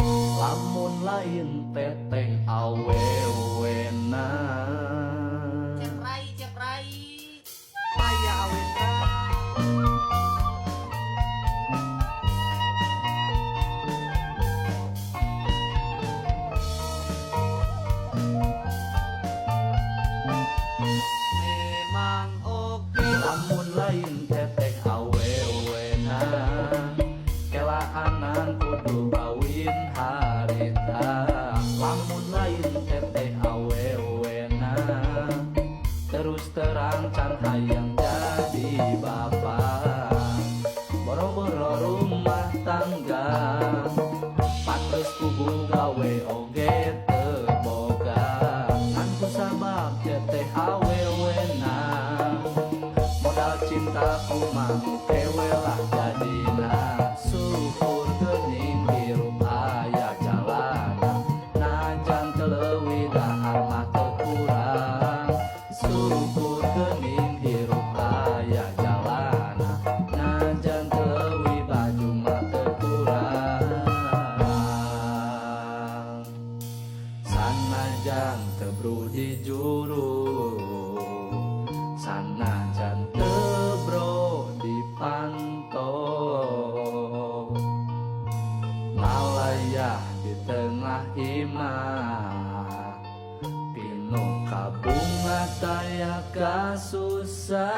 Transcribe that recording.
lamun lain teteh awewena. Cek rai Aya awena memang oke. Lamun lain teteh awewena, kelaanan kudu kawin harita. Lamun lain teteh awewena, terus terang can hayang jadi bapak. Boro-boro rumah tangga, patres kubu gawe oge teu boga. Ngan kusabab teteh awewena, modal cinta kumang kewe lah jadina. Syukur geuning hirup aya jalana, najan teu leuwih dahar mah teu kurang. Syukur geuning hirup aya jalana, najan teu leuwih baju mah teu kurang. Sanajan teu brudi juru, sanajan teu brodi panto, malayah di tengah imah, pinu kabunga taya kasusah.